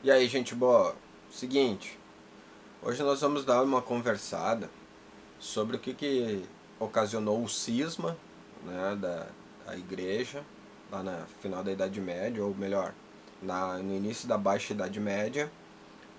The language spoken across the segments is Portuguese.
E aí, gente boa? Seguinte, hoje nós vamos dar uma conversada sobre o que ocasionou o cisma, né, da igreja lá no final da Idade Média, ou melhor, no início da Baixa Idade Média,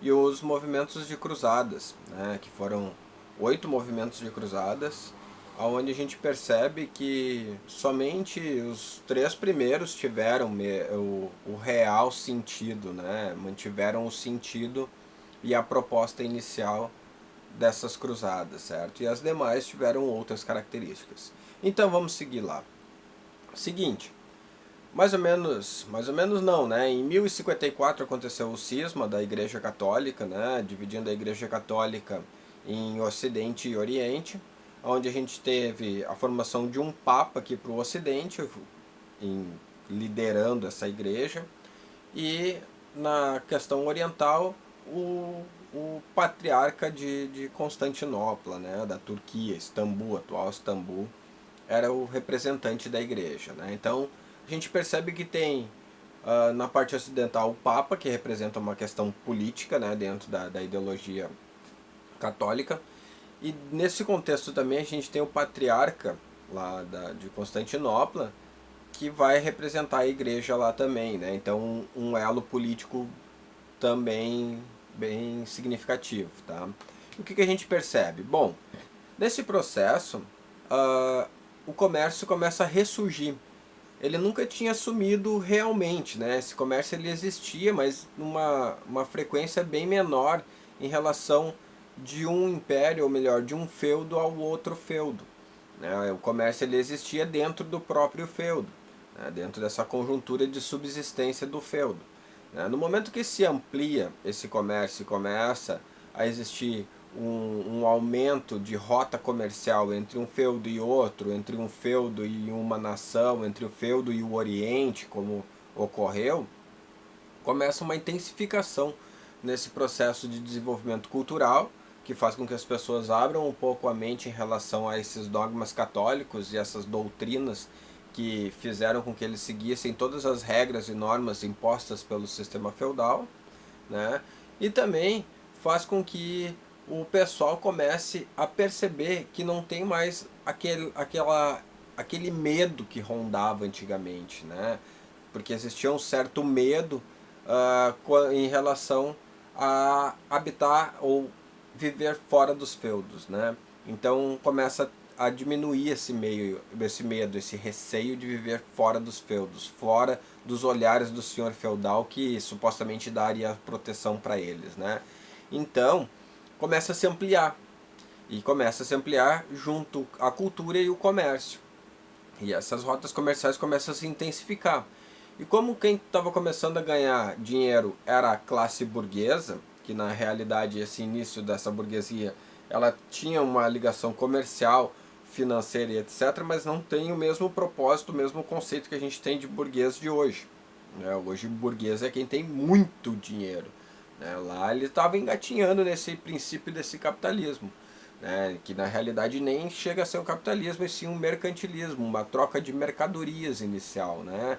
e os movimentos de cruzadas, né, que foram 8 movimentos de cruzadas, onde a gente percebe que somente os 3 primeiros tiveram o real sentido, né, mantiveram o sentido e a proposta inicial dessas cruzadas, certo? E as demais tiveram outras características. Então vamos seguir lá. Seguinte, mais ou menos não, né? Em 1054 aconteceu o cisma da Igreja Católica, né? Dividindo a Igreja Católica em Ocidente e Oriente, onde a gente teve a formação de um Papa aqui para o Ocidente, em, liderando essa igreja, e na questão oriental, o patriarca de Constantinopla, né? Da Turquia, Istambul, atual Istambul, era o representante da igreja, né? Então a gente percebe que tem na parte ocidental o Papa, que representa uma questão política, né, dentro da ideologia católica, e nesse contexto também a gente tem o patriarca lá de Constantinopla, que vai representar a igreja lá também, né? Então um elo político também bem significativo, tá? E o que a gente percebe? Bom, nesse processo, uh, o comércio começa a ressurgir. Ele nunca tinha sumido realmente, né? Esse comércio ele existia, mas numa uma frequência bem menor em relação de um império, ou melhor, de um feudo ao outro feudo, né? O comércio ele existia dentro do próprio feudo, né? Dentro dessa conjuntura de subsistência do feudo, né? No momento que se amplia esse comércio e começa a existir um aumento de rota comercial entre um feudo e outro, entre um feudo e uma nação, entre o feudo e o Oriente, como ocorreu, começa uma intensificação nesse processo de desenvolvimento cultural, que faz com que as pessoas abram um pouco a mente em relação a esses dogmas católicos e essas doutrinas que fizeram com que eles seguissem todas as regras e normas impostas pelo sistema feudal, né? E também faz com que o pessoal comece a perceber que não tem mais aquele medo que rondava antigamente, né? Porque existia um certo medo em relação a habitar ou viver fora dos feudos, né? Então começa a diminuir esse medo, esse receio de viver fora dos feudos, fora dos olhares do senhor feudal que supostamente daria proteção para eles, né? Então começa a se ampliar, e começa a se ampliar junto à cultura e o comércio. E essas rotas comerciais começam a se intensificar. E como quem estava começando a ganhar dinheiro era a classe burguesa, que na realidade esse início dessa burguesia ela tinha uma ligação comercial, financeira e etc., mas não tem o mesmo propósito, o mesmo conceito que a gente tem de burguês de hoje, né? Hoje burguês é quem tem muito dinheiro, né? Lá ele estava engatinhando nesse princípio desse capitalismo, né? Que na realidade nem chega a ser um capitalismo, e sim um mercantilismo, uma troca de mercadorias inicial, né?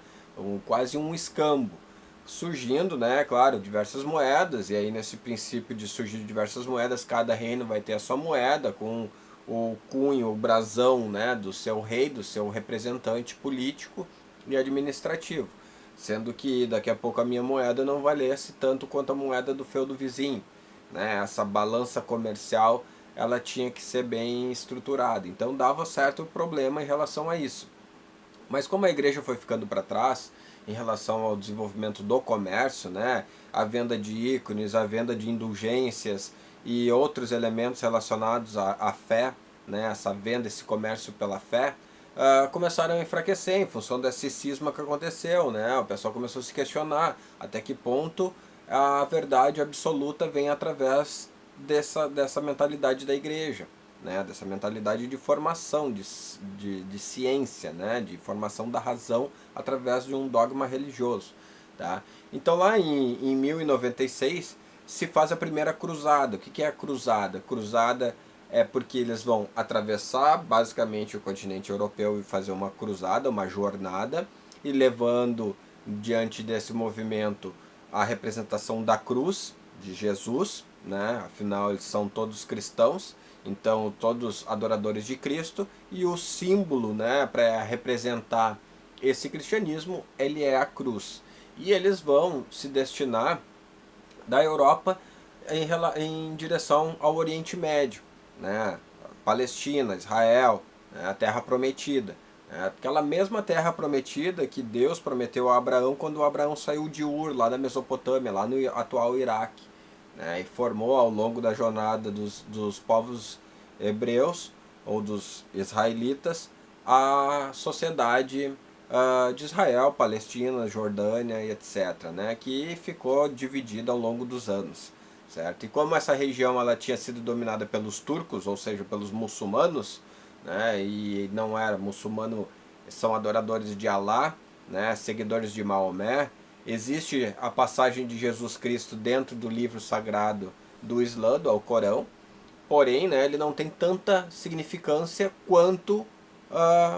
Quase um escambo. Surgindo, né, claro, diversas moedas, e aí nesse princípio de surgir diversas moedas, cada reino vai ter a sua moeda, com o cunho, o brasão, né, do seu rei, do seu representante político e administrativo. Sendo que daqui a pouco a minha moeda não valesse tanto quanto a moeda do feudo vizinho, né? Essa balança comercial ela tinha que ser bem estruturada. Então dava certo problema em relação a isso. Mas como a igreja foi ficando para trás em relação ao desenvolvimento do comércio, né, a venda de ícones, a venda de indulgências e outros elementos relacionados à fé, né, essa venda, esse comércio pela fé, começaram a enfraquecer em função desse cisma que aconteceu, né? O pessoal começou a se questionar até que ponto a verdade absoluta vem através dessa mentalidade da igreja, né? Dessa mentalidade de formação, de ciência, né? De formação da razão através de um dogma religioso. Tá? Então lá em 1096 se faz a primeira cruzada. O que é a cruzada? Cruzada é porque eles vão atravessar basicamente o continente europeu e fazer uma cruzada, uma jornada, e levando diante desse movimento a representação da cruz de Jesus, né? Afinal eles são todos cristãos, então todos adoradores de Cristo, e o símbolo, né, para representar esse cristianismo, ele é a cruz. E eles vão se destinar da Europa em direção ao Oriente Médio, né? Palestina, Israel, né? A Terra Prometida. Aquela mesma terra prometida que Deus prometeu a Abraão quando Abraão saiu de Ur, lá da Mesopotâmia, lá no atual Iraque, né? E formou ao longo da jornada dos povos hebreus ou dos israelitas a sociedade de Israel, Palestina, Jordânia e etc., né? Que ficou dividida ao longo dos anos. Certo? E como essa região ela tinha sido dominada pelos turcos, ou seja, pelos muçulmanos, né, e não era muçulmano, são adoradores de Alá, né, seguidores de Maomé. Existe a passagem de Jesus Cristo dentro do livro sagrado do Islã, do Alcorão, porém, né, ele não tem tanta significância quanto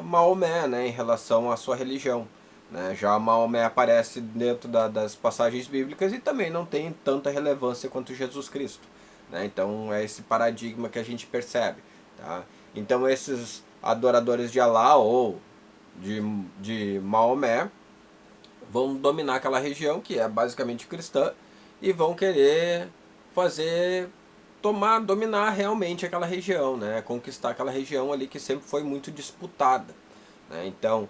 Maomé, né, em relação à sua religião. Né? Já Maomé aparece dentro das passagens bíblicas e também não tem tanta relevância quanto Jesus Cristo. Né? Então é esse paradigma que a gente percebe. Tá? Então esses adoradores de Alá ou de Maomé vão dominar aquela região que é basicamente cristã e vão querer fazer dominar realmente aquela região, né? Conquistar aquela região ali que sempre foi muito disputada. Né? Então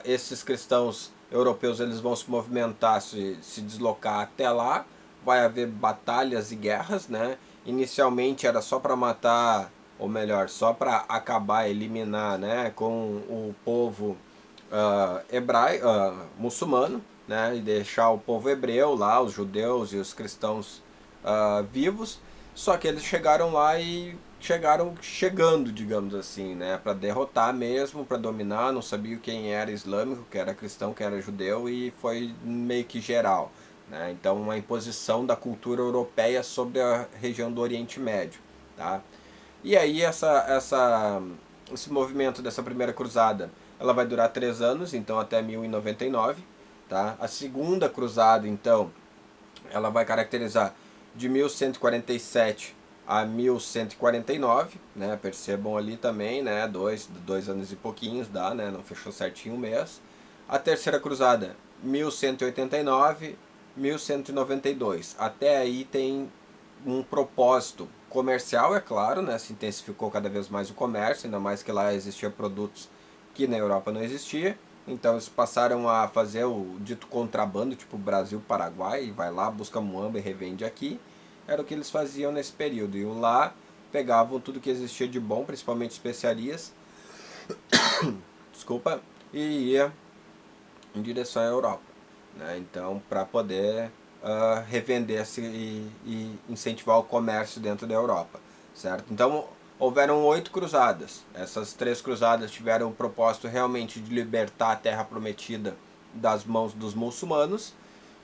esses cristãos europeus eles vão se movimentar, se deslocar até lá, vai haver batalhas e guerras, né? Inicialmente era só para matar, ou melhor, só para acabar, eliminar, né, com o povo muçulmano, né, e deixar o povo hebreu lá, os judeus e os cristãos vivos. Só que eles chegaram lá e chegaram chegando, digamos assim, né, para derrotar mesmo, para dominar. Não sabiam quem era islâmico, que era cristão, que era judeu, e foi meio que geral. Né? Então, uma imposição da cultura europeia sobre a região do Oriente Médio. Tá? E aí esse movimento dessa primeira cruzada, ela vai durar 3 anos, então até 1099. Tá? A segunda cruzada, então, ela vai caracterizar de 1147 a 1149, né? Percebam ali também, né? Dois anos e pouquinhos dá, né? Não fechou certinho o mês. A terceira cruzada, 1189, 1192. Até aí tem um propósito comercial, é claro, né? Se intensificou cada vez mais o comércio, ainda mais que lá existiam produtos que na Europa não existia. Então eles passaram a fazer o dito contrabando, tipo Brasil-Paraguai, vai lá, busca muamba e revende aqui. Era o que eles faziam nesse período. E lá pegavam tudo que existia de bom, principalmente especiarias, desculpa, e ia em direção à Europa. Né? Então, para poder revender-se e incentivar o comércio dentro da Europa. Certo? Então, houveram 8 cruzadas. Essas 3 cruzadas tiveram o propósito realmente de libertar a Terra Prometida das mãos dos muçulmanos,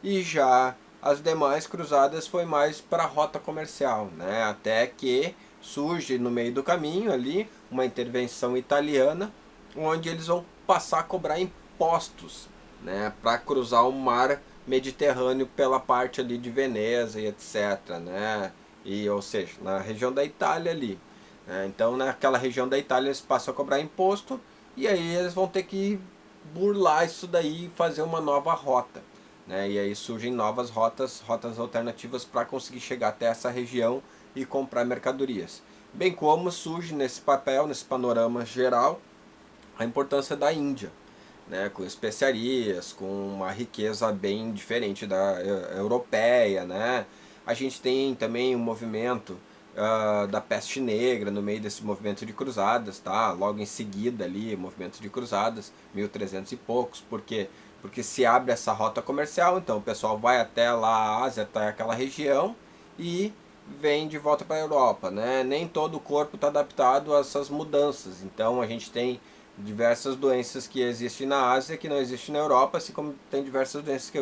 e já as demais cruzadas foi mais para a rota comercial, né? Até que surge no meio do caminho ali uma intervenção italiana, onde eles vão passar a cobrar impostos, né, para cruzar o mar Mediterrâneo pela parte ali de Veneza e etc, né? E, ou seja, na região da Itália ali. Né? Então, naquela região da Itália eles passam a cobrar imposto, e aí eles vão ter que burlar isso daí e fazer uma nova rota. Né? E aí surgem novas rotas alternativas para conseguir chegar até essa região e comprar mercadorias. Bem como surge nesse papel, nesse panorama geral, a importância da Índia, né, com especiarias, com uma riqueza bem diferente da europeia, né? A gente tem também um movimento da peste negra no meio desse movimento de cruzadas, tá? Logo em seguida ali, movimento de cruzadas, 1300 e poucos, porque se abre essa rota comercial, então o pessoal vai até lá a Ásia, até aquela região e vem de volta para a Europa, né? Nem todo o corpo está adaptado a essas mudanças, então a gente tem diversas doenças que existem na Ásia que não existem na Europa, assim como tem diversas doenças que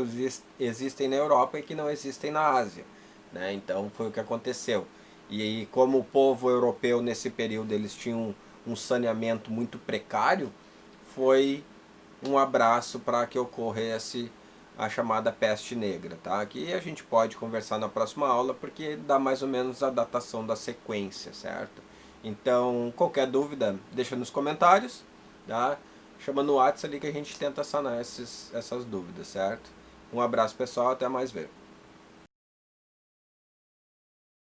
existem na Europa e que não existem na Ásia. Né? Então foi o que aconteceu. E como o povo europeu nesse período eles tinham um saneamento muito precário, foi um abraço para que ocorresse a chamada peste negra, tá? Que a gente pode conversar na próxima aula, porque dá mais ou menos a datação da sequência, certo? Então, qualquer dúvida, deixa nos comentários, tá? Chama no WhatsApp ali que a gente tenta sanar essas dúvidas, certo? Um abraço pessoal, até mais ver.